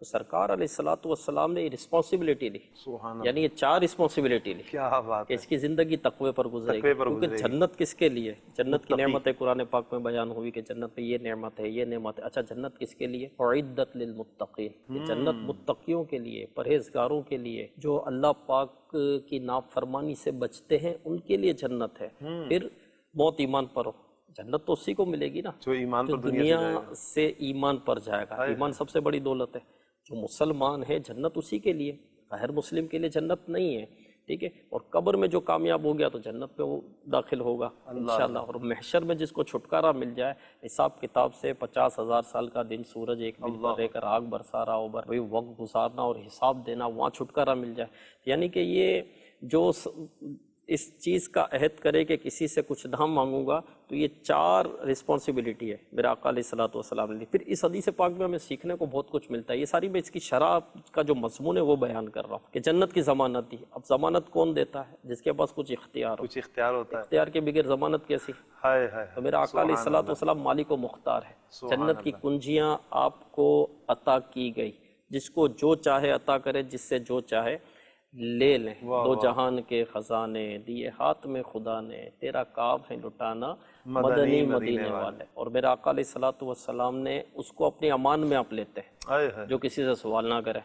تو سرکار علیہ السلام نے یہ رسپانسبلٹی لی، سبحان یعنی یہ 4 رسپانسبلٹی لی کیا بات کہ اس کی زندگی تقوی پر گزرے گی، کیونکہ جنت کس کے لیے؟ جنت کی نعمتیں قرآن پاک میں بیان ہوئی کہ جنت میں یہ نعمت ہے، یہ نعمت ہے۔ اچھا جنت کس کے لیے؟ اعدت للمتقین، یہ جنت متقیوں کے لیے، پرہیزگاروں کے لیے، جو اللہ پاک کی نافرمانی سے بچتے ہیں ان کے لیے جنت ہے۔ پھر موت ایمان پر ہو، جنت تو اسی کو ملے گی نا جو ایمان جو پر دنیا سے ایمان پر جائے گا۔ ایمان سب سے بڑی دولت ہے۔ جو مسلمان ہے جنت اسی کے لیے، غیر مسلم کے لیے جنت نہیں ہے، ٹھیک ہے۔ اور قبر میں جو کامیاب ہو گیا تو جنت میں وہ داخل ہوگا انشاءاللہ۔ اور محشر میں جس کو چھٹکارا مل جائے، حساب کتاب سے 50,000 سال کا دن سورج ایک دن پر رہ کر آگ برسا رہا ہو، وہی وقت گزارنا اور حساب دینا، وہاں چھٹکارا مل جائے، یعنی کہ یہ جو اس چیز کا عہد کرے کہ کسی سے کچھ نہ مانگوں گا، تو یہ 4 رسپانسبلٹی ہے میرے آقا علیہ السلام نے۔ پھر اس حدیث پاک میں ہمیں سیکھنے کو بہت کچھ ملتا ہے۔ یہ ساری میں اس کی شرح کا جو مضمون ہے وہ بیان کر رہا ہوں کہ جنت کی ضمانت دی۔ اب ضمانت کون دیتا ہے؟ جس کے پاس کچھ اختیار ہو۔ کچھ اختیار ہوتا ہے، اختیار کے بغیر ضمانت کیسی؟ ہائے ہائے، تو میرا آقا علیہ السلام مالک و مختار ہے۔ جنت کی کنجیاں آپ کو عطا کی گئی، جس کو جو چاہے عطا کرے، جس سے جو چاہے لے لیں۔ دو جہان کے خزانے دیے ہاتھ میں خدا نے، تیرا کام ہے لٹانا مدنی مدینے والے۔ اور میرا آقا علیہ السلام نے اس کو اپنی امان میں آپ لیتے ہیں، جو کسی سے سوال نہ کرے،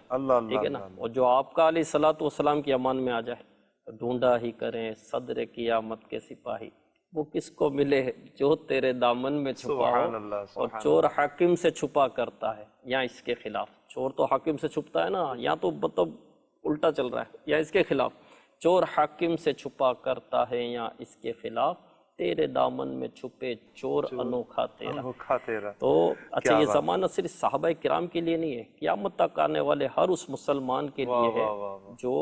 ٹھیک ہے نا۔ اور جو آپ کا علیہ السلام کی امان میں آ جائے، ڈھونڈا ہی کریں صدر قیامت کے سپاہی، وہ کس کو ملے جو تیرے دامن میں چھپا ہو۔ اور چور حاکم سے چھپا کرتا ہے یا اس کے خلاف، چور تو حاکم سے چھپتا ہے نا، یا تو مطلب الٹا چل رہا ہے، یا اس کے خلاف چور حاکم سے چھپا کرتا ہے یا اس کے خلاف، تیرے دامن میں چھپے چور انوکھا تیرا۔ تو اچھا یہ ضمانت صرف صحابہ کرام کے لیے نہیں ہے، قیامت تک آنے والے ہر اس مسلمان کے لیے ہے جو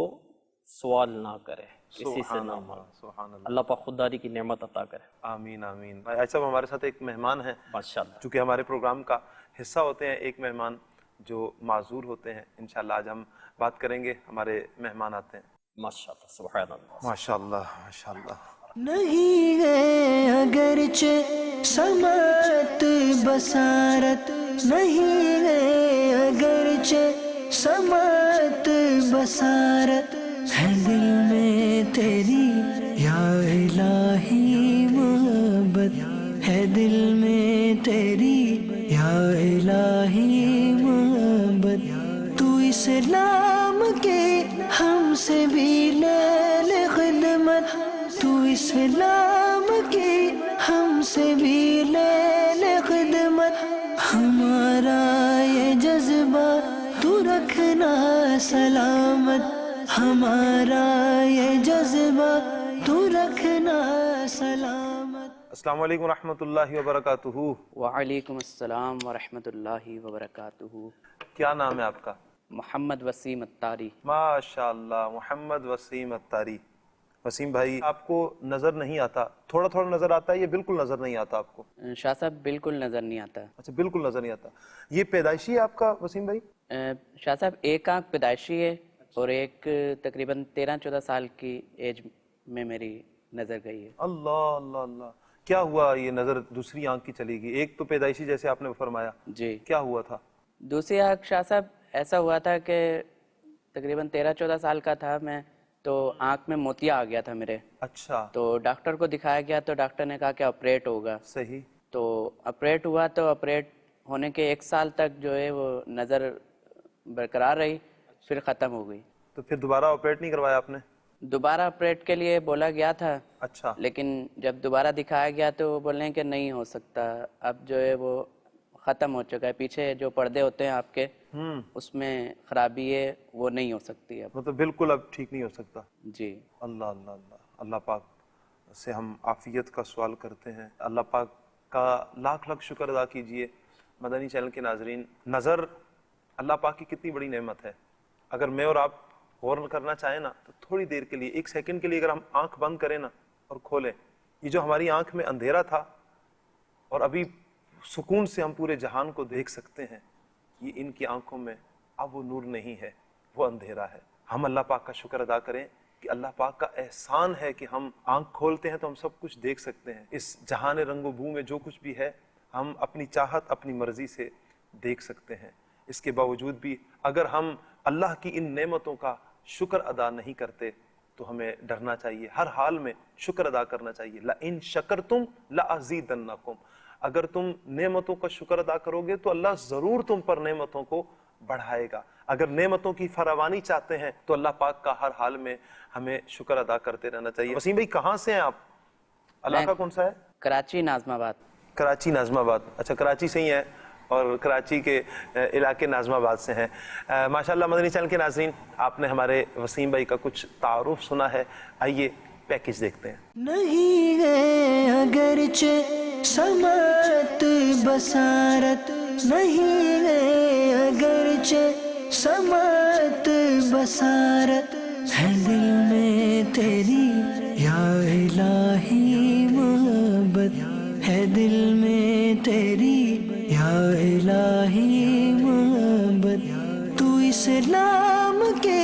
سوال نہ کرے، کسی سے نہ مانگے۔ اللہ پاک خودداری کی نعمت عطا کرے، آمین آمین۔ بھائی صاحب ہمارے ساتھ ایک مہمان ہیں ماشاءاللہ، چونکہ ہمارے پروگرام کا حصہ ہوتے ہیں، ایک مہمان جو معذور ہوتے ہیں۔ انشاءاللہ آج ہم بات کریں گے، ہمارے مہمان آتے ہیں۔ ماشاءاللہ، سبحان اللہ، ماشاءاللہ ماشاءاللہ۔ نہیں ہے اگرچہ سماعت بصارت، نہیں ہے اگرچہ سماعت بصارت، ہے دل میں تیری یا الہی محبت، ہے دل میں تیری یا الہی محبت، تو اسلام کے ہم سے بھی لے لے خدمت، تو اسلام کی ہم سے بھی لے لے خدمت، ہمارا یہ جذبہ تو رکھنا سلامت، ہمارا یہ جذبہ تو رکھنا سلامت۔ السلام علیکم ورحمۃ اللہ وبرکاتہ۔ وعلیکم السلام ورحمۃ اللہ وبرکاتہ۔ کیا نام ہے آپ کا؟ محمد وسیم اتاری۔ ماشاءاللہ، محمد وسیم اتاری۔ وسیم بھائی، آپ کو نظر نہیں آتا، تھوڑا تھوڑا نظر آتا ہے یا بالکل نظر نہیں آتا آپ کو؟ شاہ صاحب بالکل نظر نہیں آتا۔ اچھا، بالکل نظر نہیں آتا۔ یہ پیدائشی ہے آپ کا وسیم بھائی؟ شاہ صاحب ایک آنکھ پیدائشی ہے اور ایک تقریباً 13-14 سال کی ایج میں میری نظر گئی ہے۔ اللہ اللہ اللہ، کیا ہوا یہ نظر دوسری آنکھ کی چلی گئی؟ ایک تو پیدائشی جیسے آپ نے فرمایا، جی، کیا ہوا تھا؟ دوسری آنکھ شاہ صاحب ایسا ہوا تھا کہ تقریباً 13-14 سال کا تھا میں، تو آنکھ میں موتیا آ گیا تھا میرے۔ اچھا، تو ڈاکٹر کو دکھایا گیا تو ڈاکٹر نے کہا کہ آپریٹ ہوگا۔ صحیح۔ تو آپریٹ ہوا، تو آپریٹ ہونے کے 1 سال تک جو ہے وہ نظر برقرار رہی، پھر ختم ہو گئی۔ تو پھر دوبارہ آپریٹ نہیں کروایا آپ نے؟ دوبارہ آپریٹ کے لیے بولا گیا تھا، اچھا، لیکن جب دوبارہ دکھایا گیا تو وہ بولے کہ نہیں ہو سکتا، اب جو ہے وہ ختم ہو چکا ہے، پیچھے جو پردے ہوتے ہیں آپ کے اس میں خرابی ہے، وہ نہیں ہو سکتی اب۔ مطلب بالکل اب ٹھیک نہیں ہو سکتا۔ جی، اللہ اللہ اللہ، اللہ پاک سے ہم عافیت کا سوال کرتے ہیں۔ اللہ پاک کا لاکھ لاکھ شکر ادا کیجئے۔ مدنی چینل کے ناظرین، نظر اللہ پاک کی کتنی بڑی نعمت ہے۔ اگر میں اور آپ غور کرنا چاہیں نا تو تھوڑی دیر کے لیے، 1 سیکنڈ کے لیے اگر ہم آنکھ بند کریں نا اور کھولیں، یہ جو ہماری آنکھ میں اندھیرا تھا اور ابھی سکون سے ہم پورے جہان کو دیکھ سکتے ہیں، یہ ان کی آنکھوں میں اب وہ نور نہیں ہے، وہ اندھیرا ہے۔ ہم اللہ پاک کا شکر ادا کریں کہ اللہ پاک کا احسان ہے کہ ہم آنکھ کھولتے ہیں تو ہم سب کچھ دیکھ سکتے ہیں۔ اس جہان رنگ و بو میں جو کچھ بھی ہے ہم اپنی چاہت، اپنی مرضی سے دیکھ سکتے ہیں۔ اس کے باوجود بھی اگر ہم اللہ کی ان نعمتوں کا شکر ادا نہیں کرتے تو ہمیں ڈرنا چاہیے، ہر حال میں شکر ادا کرنا چاہیے۔ لَإِن شَكَرْتُمْ لَأَزِيدَنَّكُمْ، اگر تم نعمتوں کا شکر ادا کرو گے تو اللہ ضرور تم پر نعمتوں کو بڑھائے گا۔ اگر نعمتوں کی فراوانی چاہتے ہیں تو اللہ پاک کا ہر حال میں ہمیں شکر ادا کرتے رہنا چاہیے۔ وسیم بھائی کہاں سے ہیں آپ؟ علاقہ کون سا ہے؟ کراچی ناظم آباد۔ کراچی ناظم آباد، اچھا کراچی سے ہی ہیں اور کراچی کے علاقے ناظم آباد سے ہیں۔ ماشاءاللہ مدنی چینل کے ناظرین، آپ نے ہمارے وسیم بھائی کا کچھ تعارف سنا ہے، آئیے پیکج دیکھتے ہیں۔ نہیں ہے اگرچہ سماعت بصارت، نہیں ہے اگرچہ سماعت بصارت، ہے دل میں تیری یا الہی محبت، ہے دل میں تیری یا الہی محبت، تو اسلام کے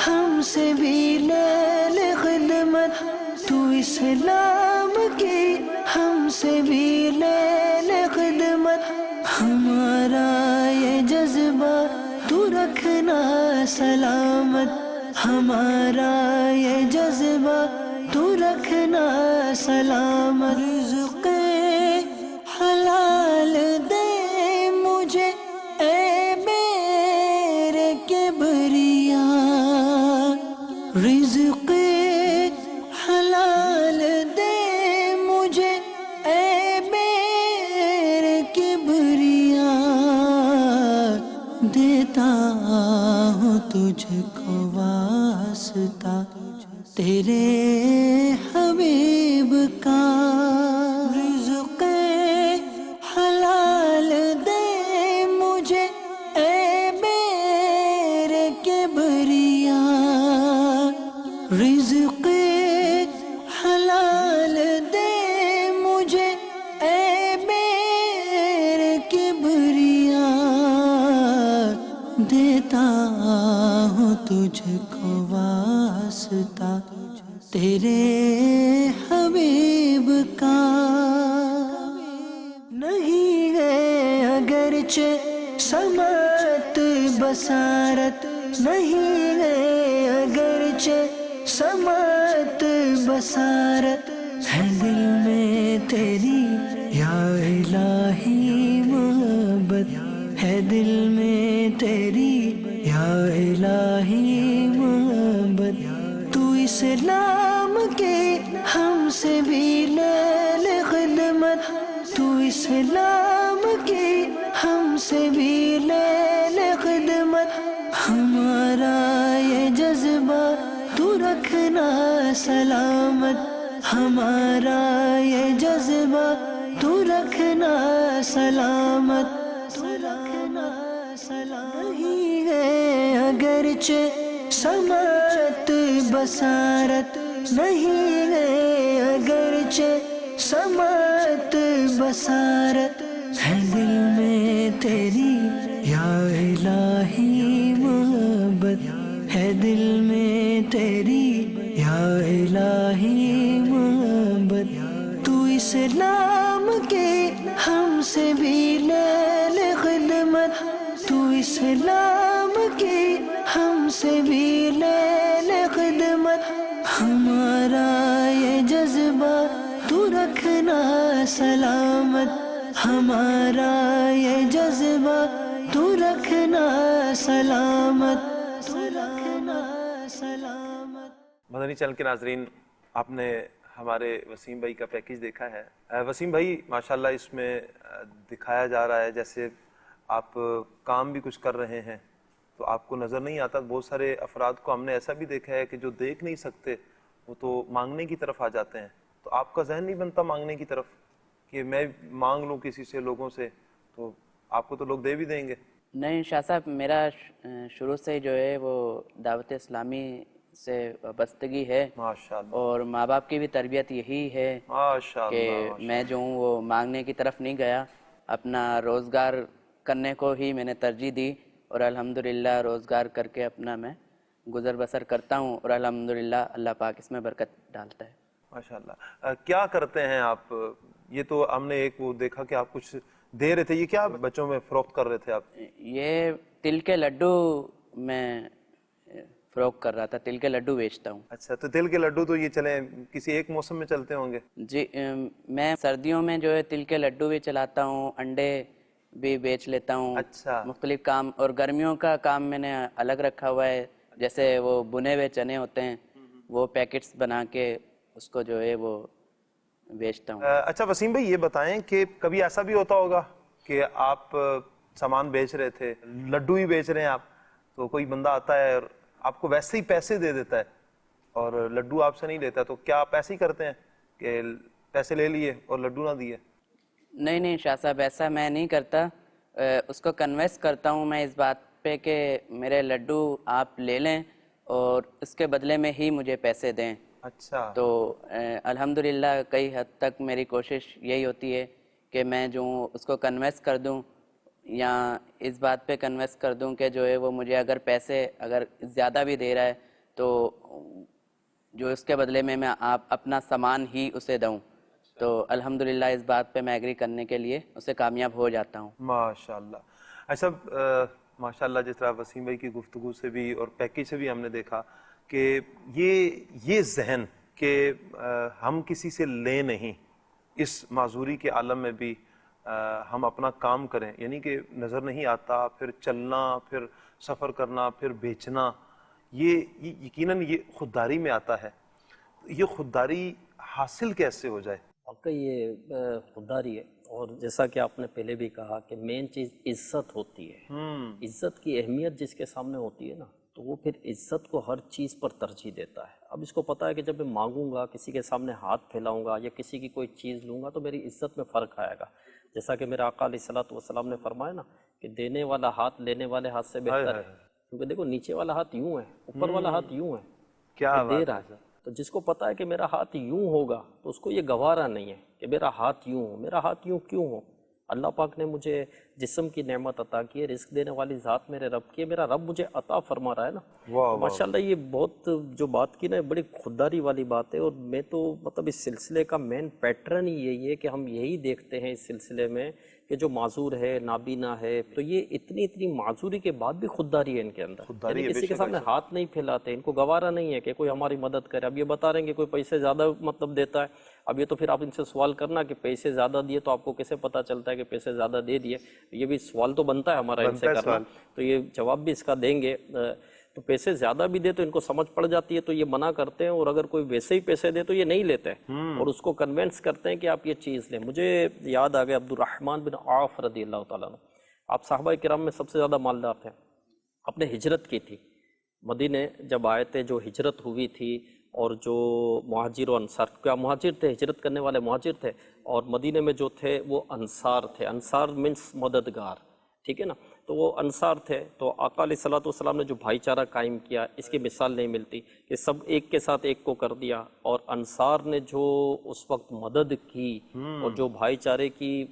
ہم سے بھی لے لے خدمت، تو اسلام کی ہم سے بھی لے لے خدمت، ہمارا یہ جذبہ تو رکھنا سلامت، ہمارا یہ جذبہ تو رکھنا سلامت، رزق حلال دے مجھے اے میرے کبریا، رزق حلال دے مجھے اے میرے کبریا، دیتا ہوں تجھ کو واسطہ تیرے حبیب کا، رزق حلال دے مجھے اے میرے کبریا، رزق حلال دے مجھے اے میرے کبریا، دیتا ہوں تجھ کو واسطہ تیرے حبیب کا، نہیں ہے اگرچہ سماعت بصارت، نہیں ہے اگرچہ سماعت بصارت، ہے دل میں تیری یا الہی محبت، ہے دل میں تیری یا الہی محبت، تو اسلام کی ہم سے بھی لے لے خدمت، تو اسلام کی ہم سے بھی لے لے خدمت، ہمارا یہ جذبہ تو رکھنا سلامت، ہمارا یہ جذبہ تو رکھنا سلامت، تو رکھنا سلامت، نہیں ہے اگرچہ سماعت بصارت، نہیں ہے اگرچہ سماعت بصارت، ہے دل میں تیری یا الہی محبت، ہے دل میں تیری یا الہی محبت، تو اسلام کی ہم سے بھی لے لے خدمت، تو اسلام کی ہم سے بھی لے لے خدمت، ہمارا یہ جذبہ تو رکھنا سلامت، ہمارا یہ جذبہ تو رکھنا سلامت، تو رکھنا سلامت۔ مدنی چینل کے ناظرین، آپ نے ہمارے وسیم بھائی کا پیکج دیکھا ہے۔ وسیم بھائی ماشاءاللہ اس میں دکھایا جا رہا ہے جیسے آپ کام بھی کچھ کر رہے ہیں تو آپ کو نظر نہیں آتا۔ بہت سارے افراد کو ہم نے ایسا بھی دیکھا ہے کہ جو دیکھ نہیں سکتے وہ تو مانگنے کی طرف آ جاتے ہیں، تو آپ کا ذہن نہیں بنتا مانگنے کی طرف کہ میں مانگ لوں کسی سے، لوگوں سے، تو آپ کو تو لوگ دے بھی دیں گے؟ نہیں شاہ صاحب، میرا شروع سے جو ہے وہ دعوت اسلامی سے وابستگی ہے، ماشاءاللہ، اور ماں باپ کی بھی تربیت یہی ہے کہ میں جو ہوں وہ مانگنے کی طرف نہیں گیا، اپنا روزگار کرنے کو ہی میں نے ترجیح دی، اور الحمدللہ روزگار کر کے اپنا میں گزر بسر کرتا ہوں، اور الحمدللہ اللہ پاک اس میں برکت ڈالتا ہے۔ ماشاءاللہ۔ کیا کرتے ہیں آپ؟ یہ تو ہم نے ایک وہ دیکھا کہ آپ کچھ دے رہے تھے، یہ کیا بچوں میں فروخت کر رہے تھے آپ؟ یہ تل کے لڈو میں فروخت کر رہا تھا، تل کے لڈو بیچتا ہوں۔ اچھا، تو تل کے لڈو تو یہ چلیں کسی ایک موسم میں چلتے ہوں گے؟ جی، میں سردیوں میں جو ہے تل کے لڈو بھی چلاتا ہوں، انڈے بھی بیچ لیتا ہوں۔ اچھا، مختلف کام، اور گرمیوں کا کام میں نے الگ رکھا ہوا ہے، جیسے وہ بنے ہوئے چنے ہوتے ہیں وہ پیکٹس بنا کے اس کو جو ہے وہ بیچتا ہوں۔ اچھا وسیم بھائی، یہ بتائیں کہ کبھی ایسا بھی ہوتا ہوگا کہ آپ سامان بیچ رہے تھے، لڈو ہی بیچ رہے ہیں آپ، تو کوئی بندہ آتا ہے اور آپ کو ویسے ہی پیسے دے دیتا ہے اور لڈو آپ سے نہیں لیتا، تو کیا آپ ایسے ہی کرتے ہیں کہ پیسے لے لیے اور لڈو نہ دیے؟ نہیں شاہ صاحب، ایسا میں نہیں کرتا، اس کو کنوینس کرتا ہوں میں اس بات پہ کہ میرے لڈو آپ لے لیں اور اس کے بدلے میں ہی مجھے پیسے دیں۔ اچھا، تو الحمدللہ کئی حد تک میری کوشش یہی ہوتی ہے کہ میں جو اس کو کنوینس کر دوں یا اس بات پہ کنوینس کر دوں کہ جو ہے وہ مجھے اگر پیسے اگر زیادہ بھی دے رہا ہے تو جو اس کے بدلے میں آپ اپنا سامان ہی اسے دوں، تو الحمدللہ اس بات پہ میں ایگری کرنے کے لیے اسے کامیاب ہو جاتا ہوں۔ ماشاءاللہ۔ اچھا ماشاءاللہ، جس طرح وسیم بھائی کی گفتگو سے بھی اور پیکج سے بھی ہم نے دیکھا کہ یہ ذہن کہ ہم کسی سے لیں نہیں، اس معذوری کے عالم میں بھی ہم اپنا کام کریں، یعنی کہ نظر نہیں آتا، پھر چلنا، پھر سفر کرنا، پھر بیچنا، یہ یقیناً یہ خودداری میں آتا ہے۔ یہ خودداری حاصل کیسے ہو جائے؟ واقعی یہ خودداری ہے، اور جیسا کہ آپ نے پہلے بھی کہا کہ مین چیز عزت ہوتی ہے۔ عزت کی اہمیت جس کے سامنے ہوتی ہے نا، تو وہ پھر عزت کو ہر چیز پر ترجیح دیتا ہے۔ اب اس کو پتہ ہے کہ جب میں مانگوں گا، کسی کے سامنے ہاتھ پھیلاؤں گا یا کسی کی کوئی چیز لوں گا تو میری عزت میں فرق آئے گا، جیسا کہ میرا آقا علیہ الصلوۃ والسلام نے فرمایا نا کہ دینے والا ہاتھ لینے والے ہاتھ سے بہتر ہے، کیونکہ دیکھو نیچے والا ہاتھ یوں ہے، اوپر والا ہاتھ یوں ہے، کیا دے رہا ہے۔ تو جس کو پتا ہے کہ میرا ہاتھ یوں ہوگا تو اس کو یہ گوارا نہیں ہے کہ میرا ہاتھ یوں ہو۔ میرا ہاتھ یوں کیوں ہو؟ اللہ پاک نے مجھے جسم کی نعمت عطا کی ہے، رزق دینے والی ذات میرے رب کی ہے، میرا رب مجھے عطا فرما رہا ہے نا۔ ماشاءاللہ یہ بہت جو بات کی نا بڑی خودداری والی بات ہے، اور میں تو مطلب اس سلسلے کا مین پیٹرن ہی یہی ہے کہ ہم یہی دیکھتے ہیں اس سلسلے میں کہ جو معذور ہے، نابینا ہے، تو یہ اتنی معذوری کے بعد بھی خودداری ہے ان کے اندر، یعنی کسی کے سامنے ہاتھ نہیں پھیلاتے، ان کو گوارا نہیں ہے کہ کوئی ہماری مدد کرے۔ اب یہ بتا رہے ہیں کہ کوئی پیسے زیادہ مطلب دیتا ہے، اب یہ تو پھر آپ ان سے سوال کرنا کہ پیسے زیادہ دیے تو آپ کو کیسے پتہ چلتا ہے کہ پیسے زیادہ دے دیے؟ یہ بھی سوال تو بنتا ہے ہمارا ان سے کرنا، تو یہ جواب بھی اس کا دیں گے۔ تو پیسے زیادہ بھی دے تو ان کو سمجھ پڑ جاتی ہے تو یہ منع کرتے ہیں، اور اگر کوئی ویسے ہی پیسے دے تو یہ نہیں لیتے اور اس کو کنونس کرتے ہیں کہ آپ یہ چیز لیں۔ مجھے یاد آ گیا عبد الرحمن بن عوف رضی اللہ تعالیٰ عنہ، آپ صحابہ کرام میں سب سے زیادہ مالدار تھے، آپ نے ہجرت کی تھی، مدینے جب آئے تھے، جو ہجرت ہوئی تھی، اور جو مہاجر و انصار، کیا مہاجر تھے، ہجرت کرنے والے مہاجر تھے، اور مدینے میں جو تھے وہ انصار تھے، انصار مینس مددگار، ٹھیک ہے نا، تو وہ انصار تھے۔ تو آقا علیہ الصلوۃ والسلام نے جو بھائی چارہ قائم کیا، اس کی مثال نہیں ملتی کہ سب ایک کے ساتھ ایک کو کر دیا، اور انصار نے جو اس وقت مدد کی اور جو بھائی چارے کی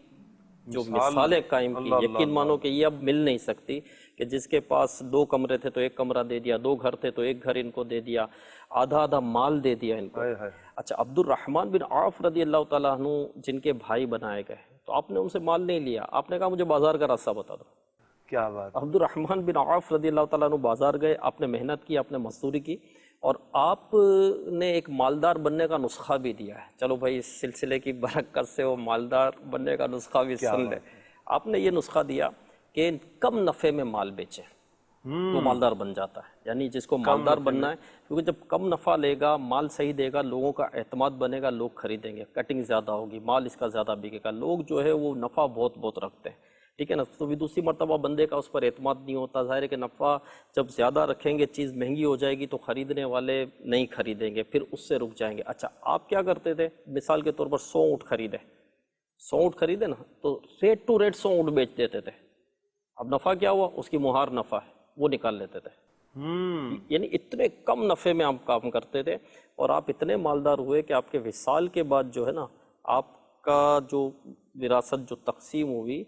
جو مثالیں قائم کی، یقین مانو کہ یہ اب مل نہیں سکتی، کہ جس کے پاس 2 کمرے تھے تو 1 کمرہ دے دیا، 2 گھر تھے تو 1 گھر ان کو دے دیا، آدھا مال دے دیا ان کو۔ اچھا، عبد الرحمن بن عوف رضی اللہ تعالیٰ عنہ جن کے بھائی بنائے گئے، تو آپ نے ان سے مال نہیں لیا، آپ نے کہا مجھے بازار کا راستہ بتا دو۔ کیا بات! عبد الرحمن بن عوف رضی اللہ تعالیٰ عنہ بازار گئے، آپ نے محنت کی، آپ نے مزدوری کی، اور آپ نے ایک مالدار بننے کا نسخہ بھی دیا ہے۔ چلو بھائی، اس سلسلے کی برکت سے وہ مالدار بننے کا نسخہ بھی سن لے۔ آپ نے یہ نسخہ دیا کہ کم نفع میں مال بیچے تو مالدار بن جاتا ہے، یعنی جس کو مالدار بننا ہے، کیونکہ جب کم نفع لے گا، مال صحیح دے گا، لوگوں کا اعتماد بنے گا، لوگ خریدیں گے، کٹنگ زیادہ ہوگی، مال اس کا زیادہ بکے گا، لوگ جو ہے وہ نفع بہت رکھتے ہیں، ٹھیک ہے نا۔ تو بھی دوسری مرتبہ بندے کا اس پر اعتماد نہیں ہوتا، ظاہر ہے کہ نفع جب زیادہ رکھیں گے، چیز مہنگی ہو جائے گی تو خریدنے والے نہیں خریدیں گے، پھر اس سے رک جائیں گے۔ اچھا، آپ کیا کرتے تھے؟ مثال کے طور پر 100 اونٹ خریدے، 100 اونٹ خریدے نا، تو ریٹ ٹو ریٹ 100 اونٹ بیچ دیتے تھے۔ اب نفع کیا ہوا؟ اس کی مہار نفع ہے، وہ نکال لیتے تھے۔ یعنی اتنے کم نفع میں آپ کام کرتے تھے، اور آپ اتنے مالدار ہوئے کہ آپ کے وصال کے بعد جو ہے نا، آپ کا جو وراثت جو تقسیم ہوئی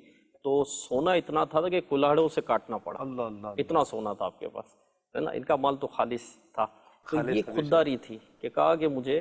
تو سونا اتنا تھا کہ کلاڑوں سے کاٹنا پڑا، اتنا سونا تھا آپ کے پاس، ہے نا۔ ان کا مال تو خالص تھا، تو یہ خودداری تھی کہ کہا کہ مجھے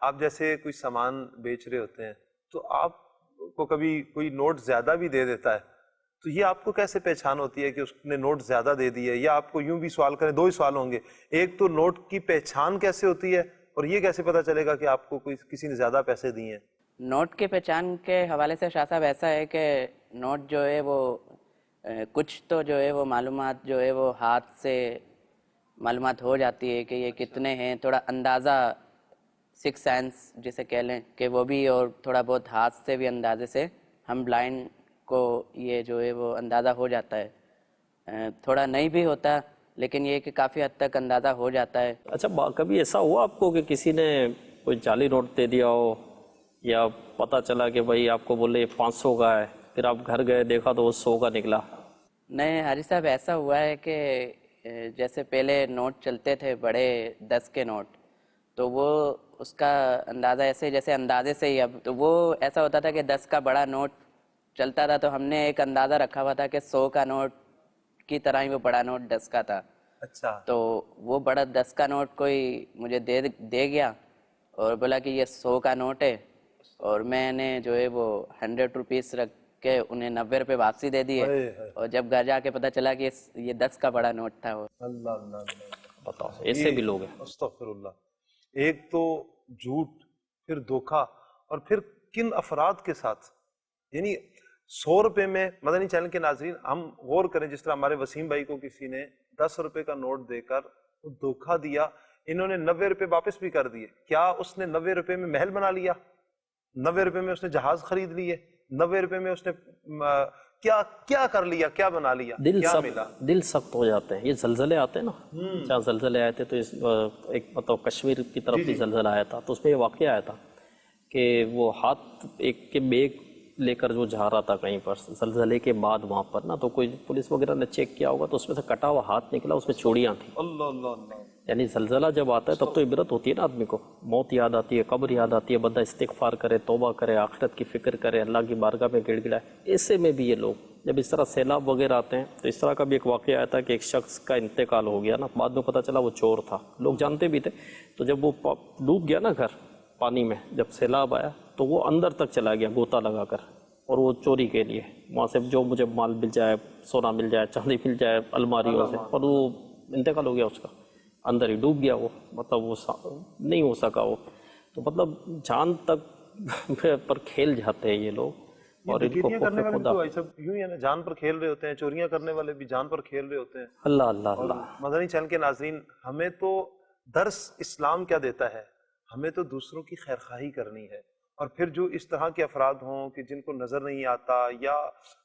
آپ جیسے کوئی سامان بیچ رہے ہوتے ہیں تو آپ کو کبھی کوئی نوٹ زیادہ بھی دے دیتا ہے، تو یہ آپ کو کیسے پہچان ہوتی ہے کہ اس نے نوٹ زیادہ دے دی ہے؟ یا آپ کو یوں بھی سوال کریں، دو ہی سوال ہوں گے، ایک تو نوٹ کی پہچان کیسے ہوتی ہے، اور یہ کیسے پتا چلے گا کہ آپ کو کوئی کسی نے زیادہ پیسے دیے ہیں؟ نوٹ کی پہچان کے حوالے سے شاہ صاحب ایسا ہے کہ نوٹ جو ہے وہ کچھ تو جو ہے وہ معلومات جو ہے وہ ہاتھ سے معلومات ہو جاتی ہے کہ یہ کتنے ہیں، تھوڑا اندازہ سکس سینس جسے کہہ لیں کہ وہ بھی، اور تھوڑا بہت ہاتھ سے بھی اندازے سے ہم بلائنڈ کو یہ جو ہے وہ اندازہ ہو جاتا ہے، تھوڑا نہیں بھی ہوتا لیکن یہ کہ کافی حد تک اندازہ ہو جاتا ہے۔ اچھا کبھی ایسا ہوا آپ کو کہ کسی نے کوئی جعلی نوٹ دے دیا ہو، یا پتہ چلا کہ بھائی آپ کو بولے 500 کا ہے، پھر آپ گھر گئے دیکھا تو وہ 100 کا نکلا؟ نہیں حاجی صاحب، ایسا ہوا ہے کہ جیسے پہلے نوٹ چلتے تھے بڑے 10 کے نوٹ، تو وہ اس کا اندازہ ایسے جیسے اندازے سے ہی، اب تو وہ ایسا ہوتا تھا کہ 10 کا بڑا نوٹ چلتا تھا تو ہم نے ایک اندازہ رکھا ہوا تھا کہ 100 کا نوٹ کی طرح ہی وہ بڑا نوٹ 10 کا تھا۔ اچھا، تو وہ بڑا 10 کا نوٹ کوئی مجھے دے گیا اور بولا کہ یہ 100 کا نوٹ ہے، اور میں نے جو ہے وہ 100 روپیز رکھ کے انہیں 90 روپے واپسی دے دیے، اور جب گھر جا کے پتہ چلا کہ یہ 10 کا بڑا نوٹ تھا۔ وہ اللہ اللہ اللہ، بتاؤ، ایسے بھی لوگ ہیں۔ استغفر اللہ۔ ایک تو جھوٹ، پھر دھوکہ، اور پھر کن افراد کے ساتھ، یعنی 100 روپے میں، مدنی چینل کے ناظرین ہم غور کریں، جس طرح ہمارے وسیم بھائی کو کسی نے 10 روپے کا نوٹ دے کر دھوکہ دیا، انہوں نے 90 روپے واپس بھی کر دیے۔ کیا اس نے 90 روپے میں محل بنا لیا؟ 90 روپے میں اس نے جہاز خرید لیے؟ 90 روپے میں اس نے کیا کر لیا، کیا بنا لیا، کیا ملا؟ دل سخت ہو جاتے ہیں۔ یہ زلزلے آتے ہیں نا، جہاں زلزلے آئے تھے تو ایک مطلب کشمیر کی طرف بھی زلزلہ آیا تھا، تو اس میں یہ واقعہ آیا تھا کہ وہ ہاتھ ایک کے بیگ لے کر جو جا رہا تھا کہیں پر زلزلے کے بعد وہاں پر نا، تو کوئی پولیس وغیرہ نے چیک کیا ہوگا تو اس میں سے کٹا ہوا ہاتھ نکلا، اس میں چوڑیاں تھیں۔ اللہ اللہ اللہ۔ یعنی زلزلہ جب آتا ہے تب تو عبرت ہوتی ہے نا آدمی کو، موت یاد آتی ہے، قبر یاد آتی ہے، بندہ استغفار کرے، توبہ کرے، آخرت کی فکر کرے، اللہ کی بارگاہ میں گڑ گڑائے۔ ایسے میں بھی یہ لوگ جب اس طرح سیلاب وغیرہ آتے ہیں، تو اس طرح کا بھی ایک واقعہ آیا تھا کہ ایک شخص کا انتقال ہو گیا نا، بعد میں پتہ چلا وہ چور تھا، لوگ جانتے بھی تھے۔ تو جب وہ ڈوب گیا نا گھر پانی میں، جب سیلاب آیا تو وہ اندر تک چلا گیا غوطہ لگا کر، اور وہ چوری کے لیے وہاں سے جو مجھے مال مل جائے، سونا مل جائے، چاندی مل جائے الماریوں سے، اور وہ انتقال ہو گیا اس کا، اندر ہی ڈوب گیا وہ، مطلب وہ نہیں ہو سکا وہ۔ تو مطلب جان تک پر کھیل جاتے ہیں یہ لوگ، اور ان کو کرنے والے تو ایسا یوں ہی ہے نا، جان پر کھیل رہے ہوتے ہیں، چوریاں کرنے والے بھی جان پر کھیل رہے ہوتے ہیں۔ اللہ اللہ اللہ۔ مدنی چینل کے ناظرین، ہمیں تو درس اسلام کیا دیتا ہے؟ ہمیں تو دوسروں کی خیرخواہی کرنی ہے، اور پھر جو اس طرح کے افراد ہوں کہ جن کو نظر نہیں آتا، یا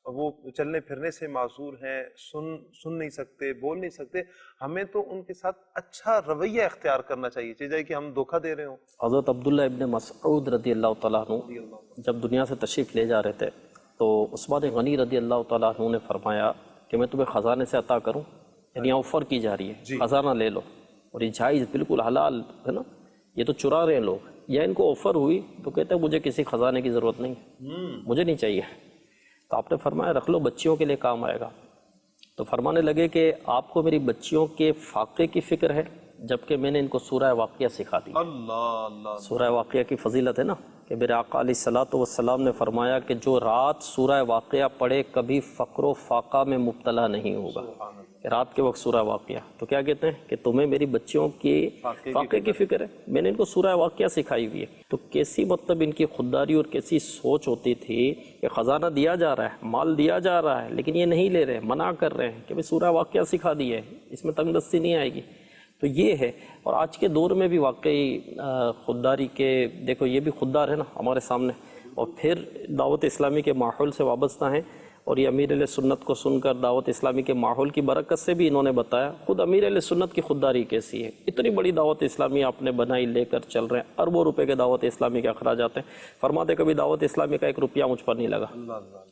وہ چلنے پھرنے سے معذور ہیں، سن نہیں سکتے، بول نہیں سکتے، ہمیں تو ان کے ساتھ اچھا رویہ اختیار کرنا چاہیے، چاہیے کہ ہم دھوکہ دے رہے ہوں۔ حضرت عبداللہ ابن مسعود رضی اللہ تعالیٰ عنہ جب دنیا سے تشریف لے جا رہے تھے تو عثمان غنی رضی اللہ تعالیٰ عنہ نے فرمایا کہ میں تمہیں خزانے سے عطا کروں، یعنی آفر کی جا رہی ہے، خزانہ لے لو، اور یہ جائز بالکل حلال ہے نا، یہ تو چرا رہے ہیں لوگ، یا ان کو آفر ہوئی تو کہتے ہیں مجھے کسی خزانے کی ضرورت نہیں، مجھے نہیں چاہیے۔ تو آپ نے فرمایا رکھ لو، بچیوں کے لیے کام آئے گا۔ تو فرمانے لگے کہ آپ کو میری بچیوں کے فاقے کی فکر ہے، جبکہ میں نے ان کو سورہ واقعہ سکھا دی۔ اللہ اللہ۔ سورہ واقعہ کی فضیلت ہے نا کہ میرے آقا علیہ الصلوۃ والسلام نے فرمایا کہ جو رات سورہ واقعہ پڑھے کبھی فقر و فاقہ میں مبتلا نہیں ہوگا۔ رات کے وقت سورہ واقعہ، تو کیا کہتے ہیں کہ تمہیں میری بچیوں کی فاقے کی فکر ہے، میں نے ان کو سورہ واقعہ سکھائی ہوئی ہے۔ تو کیسی مطلب ان کی خودداری اور کیسی سوچ ہوتی تھی کہ خزانہ دیا جا رہا ہے، مال دیا جا رہا ہے، لیکن یہ نہیں لے رہے، منع کر رہے ہیں کہ بھائی سورہ واقعہ سکھا دی ہے، اس میں تنگ دستی نہیں آئے گی۔ تو یہ ہے، اور آج کے دور میں بھی واقعی خودداری کے، دیکھو یہ بھی خوددار ہے نا ہمارے سامنے، اور پھر دعوت اسلامی کے ماحول سے وابستہ ہیں، اور یہ امیر علیہ سنت کو سن کر دعوت اسلامی کے ماحول کی برکت سے بھی انہوں نے بتایا خود امیر علیہ سنت کی خودداری کیسی ہے۔ اتنی بڑی دعوت اسلامی آپ نے بنائی، لے کر چل رہے ہیں، اربوں روپے کے دعوت اسلامی کے اخراجات ہیں۔ فرماتے کبھی دعوت اسلامی کا 1 روپیہ مجھ پر نہیں لگا۔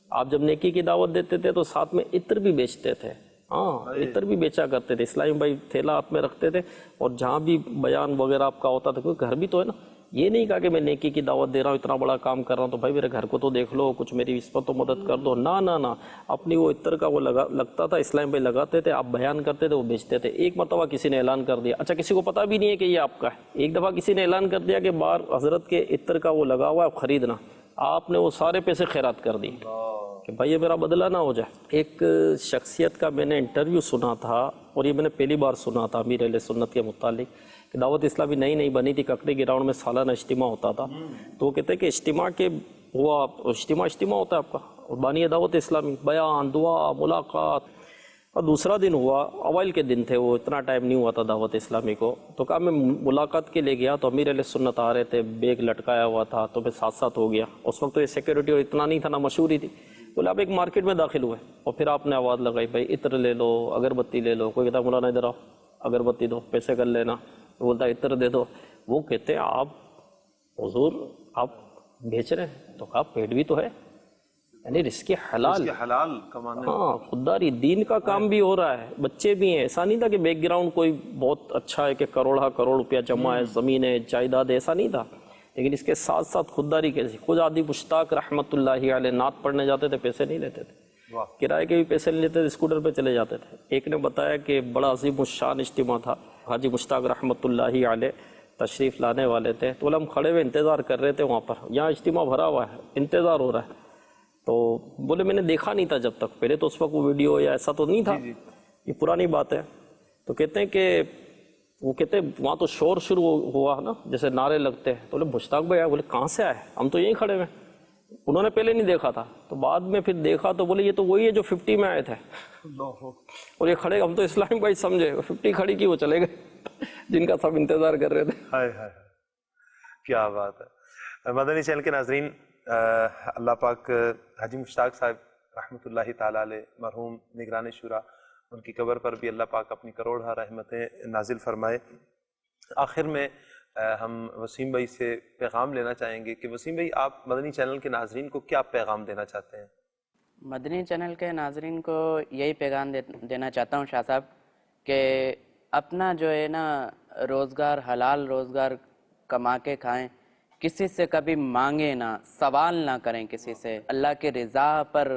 آپ جب نیکی کی دعوت دیتے تھے تو ساتھ میں عطر بھی بیچتے تھے، ہاں عطر بھی بیچا کرتے تھے، اسلامی بھائی تھیلا آپ میں رکھتے تھے، اور جہاں بھی بیان وغیرہ آپ کا ہوتا تھا، کیونکہ گھر بھی تو ہے نا، یہ نہیں کہا کہ میں نیکی کی دعوت دے رہا ہوں، اتنا بڑا کام کر رہا ہوں تو بھائی میرے گھر کو تو دیکھ لو، کچھ میری اس پر تو مدد کر دو، نہ اپنی وہ عطر کا وہ لگتا تھا، اسلام بھائی لگاتے تھے، آپ بیان کرتے تھے، وہ بیچتے تھے۔ ایک مرتبہ کسی نے اعلان کر دیا، اچھا کسی کو پتہ بھی نہیں ہے کہ یہ آپ کا ہے، ایک دفعہ کسی نے اعلان کر دیا کہ بار حضرت کے عطر کا وہ لگا ہوا ہے، خریدنا، آپ نے وہ سارے پیسے خیرات کر دی کہ بھائی یہ میرا بدلہ نہ ہو جائے۔ ایک شخصیت کا میں نے انٹرویو سنا تھا، اور یہ میں نے پہلی بار سنا تھا امیر اہل سنت کے متعلق، کہ دعوت اسلامی نئی بنی تھی، ککڑی گراؤنڈ میں سالانہ اجتماع ہوتا تھا، تو وہ کہتے ہیں کہ اجتماع ہوتا ہے آپ کا، اور بانی دعوت اسلامی، بیان، دعا، ملاقات، اور دوسرا دن ہوا، اوائل کے دن تھے وہ، اتنا ٹائم نہیں ہوا تھا دعوت اسلامی کو، تو کہا میں ملاقات کے لیے گیا تو امیر علیہ سنت آ رہے تھے، بیگ لٹکایا ہوا تھا، تو میں ساتھ ہو گیا۔ اس وقت تو یہ سیکیورٹی اور اتنا نہیں تھا، نہ مشہوری تھی۔ بولے آپ ایک مارکیٹ میں داخل ہوئے، اور پھر آپ نے آواز لگائی بھائی عطر لے لو، اگربتی لے لو، کوئی کہتا مولانا ادھر آؤ، اگربتی دو، پیسے کر لینا، بولتا عطر دے دو۔ وہ کہتے ہیں آپ حضور آپ بیچ رہے ہیں؟ تو کہا پیٹ بھی تو ہے، یعنی رزق حلال کمانے، ہاں خودداری، دین کا کام بھی ہو رہا ہے، بچے بھی ہیں، ایسا نہیں تھا کہ بیک گراؤنڈ کوئی بہت اچھا ہے کہ کروڑ روپیہ جمع ہے، زمین ہے، جائیداد ہے، ایسا نہیں تھا، لیکن اس کے ساتھ ساتھ خودداری کیسی۔ خود عادی مشتاق رحمۃ اللہ علیہ نعت پڑھنے جاتے تھے، پیسے نہیں لیتے تھے، کرائے کے بھی پیسے نہیں لیتے تھے، اسکوٹر پہ چلے جاتے تھے۔ ایک نے بتایا کہ بڑا عظیم الشان اجتماع تھا، حاجی مشتاق رحمۃ اللہ علیہ تشریف لانے والے تھے، تو ہم کھڑے ہوئے انتظار کر رہے تھے وہاں پر، یہاں اجتماع بھرا ہوا ہے، انتظار ہو رہا ہے، تو بولے میں نے دیکھا نہیں تھا جب تک، پہلے تو اس وقت وہ ویڈیو یا ایسا تو نہیں تھا، یہ پرانی بات ہے۔ تو کہتے ہیں کہ وہ کہتے ہیں وہاں تو شور شروع ہوا نا، جیسے نعرے لگتے ہیں، تو بولے مشتاق بھائی آئے، بولے کہاں سے آئے؟ ہم تو یہیں کھڑے ہوئے، انہوں نے پہلے نہیں دیکھا تھا، تو بعد میں پھر دیکھا تو بولے یہ تو وہی ہے جو 50 میں آئے تھے، اور یہ کھڑے، ہم تو اسلام بھائی سمجھے 50 کھڑی کی وہ چلے گئے جن کا سب انتظار کر رہے تھے۔ کیا بات ہے۔ مدنی چینل کے ناظرین، اللہ پاک حاجی مشتاق صاحب رحمۃ اللہ تعالیٰ علیہ مرحوم نگران شورا، ان کی قبر پر بھی اللہ پاک اپنی کروڑہ رحمتیں نازل فرمائے۔ آخر میں ہم وسیم بھائی سے پیغام لینا چاہیں گے کہ وسیم بھائی آپ مدنی چینل کے ناظرین کو کیا پیغام دینا چاہتے ہیں؟ مدنی چینل کے ناظرین کو یہی پیغام دینا چاہتا ہوں شاہ صاحب کہ اپنا جو ہے نا روزگار، حلال روزگار کما کے کھائیں، کسی سے کبھی مانگیں نہ، سوال نہ کریں کسی سے، اللہ کے رضا پر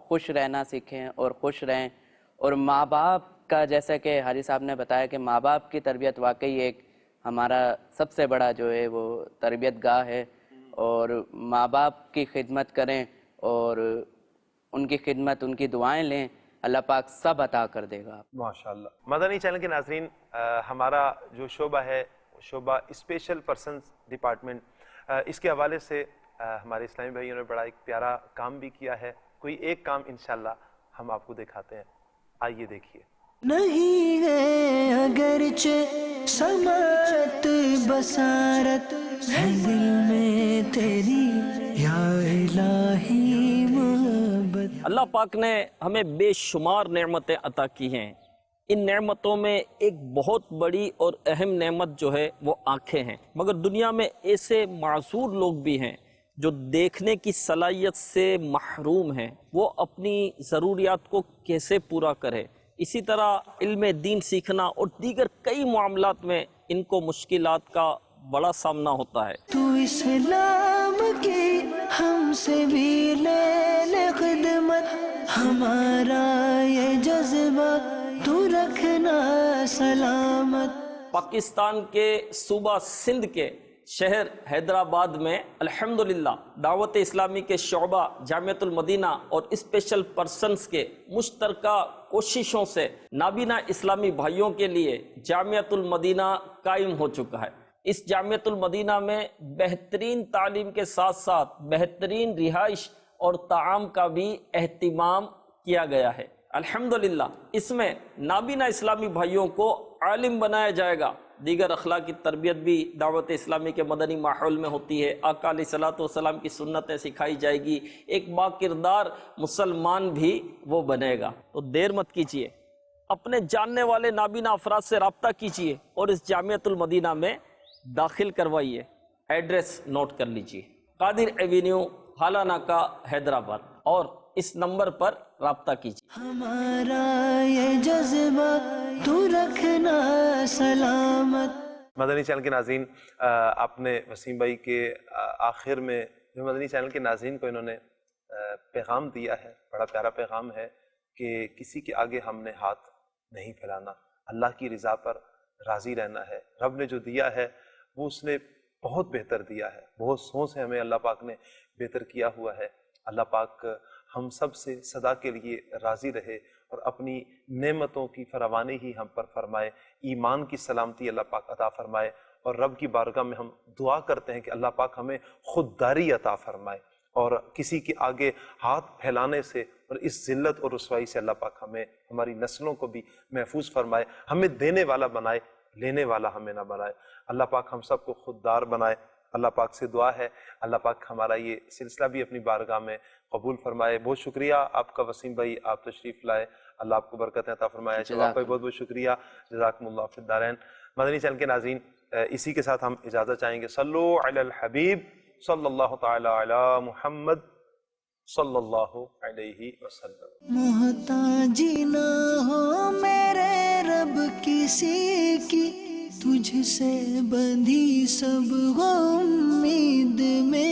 خوش رہنا سیکھیں اور خوش رہیں۔ اور ماں باپ کا، جیسا کہ حاجی صاحب نے بتایا کہ ماں باپ کی تربیت واقعی ایک ہمارا سب سے بڑا جو ہے وہ تربیت گاہ ہے، اور ماں باپ کی خدمت کریں اور ان کی خدمت، ان کی دعائیں لیں، اللہ پاک سب عطا کر دے گا۔ ماشاءاللہ۔ مدنی چینل کے ناظرین، ہمارا جو شعبہ ہے، شعبہ اسپیشل پرسنز ڈپارٹمنٹ، اس کے حوالے سے ہمارے اسلامی بھائیوں نے بڑا ایک پیارا کام بھی کیا ہے۔ کوئی ایک کام انشاءاللہ ہم آپ کو دکھاتے ہیں، آئیے دیکھیے۔ نہیں ہے اگرچہ سماعت بصارت، ہے دل میں تیری یا الہی محبت۔ اللہ پاک نے ہمیں بے شمار نعمتیں عطا کی ہیں، ان نعمتوں میں ایک بہت بڑی اور اہم نعمت جو ہے وہ آنکھیں ہیں، مگر دنیا میں ایسے معذور لوگ بھی ہیں جو دیکھنے کی صلاحیت سے محروم ہیں، وہ اپنی ضروریات کو کیسے پورا کرے؟ اسی طرح علم دین سیکھنا اور دیگر کئی معاملات میں ان کو مشکلات کا بڑا سامنا ہوتا ہے۔ تو اسلام کی ہم سے بھی لے لے خدمت، ہمارا یہ جذبہ تو رکھنا سلامت۔ پاکستان کے صوبہ سندھ کے شہر حیدرآباد میں الحمدللہ دعوت اسلامی کے شعبہ جامعۃ المدینہ اور اسپیشل پرسنز کے مشترکہ کوششوں سے نابینا اسلامی بھائیوں کے لیے جامعۃ المدینہ قائم ہو چکا ہے۔ اس جامعۃ المدینہ میں بہترین تعلیم کے ساتھ ساتھ بہترین رہائش اور طعام کا بھی اہتمام کیا گیا ہے۔ الحمدللہ اس میں نابینا اسلامی بھائیوں کو عالم بنایا جائے گا، دیگر اخلاقی تربیت بھی دعوت اسلامی کے مدنی ماحول میں ہوتی ہے، آقا علیہ الصلوۃ والسلام کی سنتیں سکھائی جائے گی، ایک باکردار مسلمان بھی وہ بنے گا۔ تو دیر مت کیجیے، اپنے جاننے والے نابینا افراد سے رابطہ کیجیے اور اس جامعۃ المدینہ میں داخل کروائیے۔ ایڈریس نوٹ کر لیجیے، قادر ایوینیو، حالہ ناکہ، حیدرآباد، اور اس نمبر پر رابطہ کیجیے۔ ہمارا یہ جذبہ تو رکھنا سلامت۔ مدنی چینل کے ناظرین، آپ نے وسیم بھائی کے آخر میں جو مدنی چینل کے ناظرین کو انہوں نے پیغام دیا ہے، بڑا پیارا پیغام ہے کہ کسی کے آگے ہم نے ہاتھ نہیں پھیلانا، اللہ کی رضا پر راضی رہنا ہے۔ رب نے جو دیا ہے وہ اس نے بہت بہتر دیا ہے، بہت سوچ ہے ہمیں اللہ پاک نے بہتر کیا ہوا ہے۔ اللہ پاک ہم سب سے سدا کے لیے راضی رہے اور اپنی نعمتوں کی فراوانی ہی ہم پر فرمائے، ایمان کی سلامتی اللہ پاک عطا فرمائے، اور رب کی بارگاہ میں ہم دعا کرتے ہیں کہ اللہ پاک ہمیں خودداری عطا فرمائے، اور کسی کے آگے ہاتھ پھیلانے سے اور اس ذلت اور رسوائی سے اللہ پاک ہمیں، ہماری نسلوں کو بھی محفوظ فرمائے، ہمیں دینے والا بنائے، لینے والا ہمیں نہ بنائے۔ اللہ پاک ہم سب کو خوددار بنائے۔ اللہ پاک سے دعا ہے اللہ پاک ہمارا یہ سلسلہ بھی اپنی بارگاہ میں قبول فرمائے۔ بہت شکریہ آپ کا وسیم بھائی، آپ تشریف لائے، اللہ آپ کو برکتیں عطا فرمائے۔ آپ کا بہت بہت شکریہ، جزاکم اللہ فی الدارین۔ مدنی چینل کے ناظرین، اسی کے ساتھ ہم اجازت چاہیں گے۔ صلو علی الحبیب صلی اللہ تعالی علی محمد صلی اللہ علیہ وسلم۔ محتاجی نہ ہو میرے رب کسی کی، تجھ سے بندھی سب امید میں